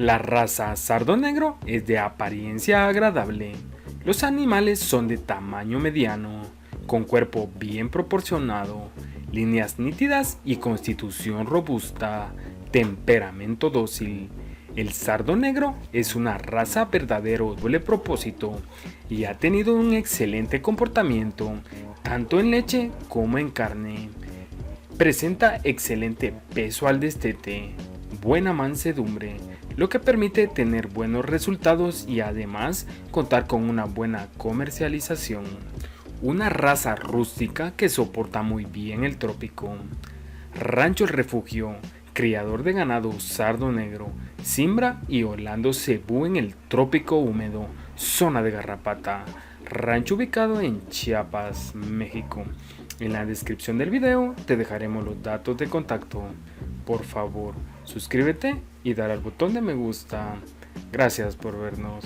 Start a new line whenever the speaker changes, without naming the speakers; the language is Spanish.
La raza sardo negro es de apariencia agradable. Los animales son de tamaño mediano, con cuerpo bien proporcionado, líneas nítidas y constitución robusta, temperamento dócil. El sardo negro es una raza verdadero doble propósito y ha tenido un excelente comportamiento, tanto en leche como en carne. Presenta excelente peso al destete, buena mansedumbre, lo que permite tener buenos resultados y además contar con una buena comercialización. Una raza rústica que soporta muy bien el trópico. Rancho El Refugio, criador de ganado sardo negro, Simbra y Orlando Cebú en el trópico húmedo, zona de Garrapata. Rancho ubicado en Chiapas, México. En la descripción del video te dejaremos los datos de contacto. Por favor, suscríbete y dar al botón de me gusta. Gracias por vernos.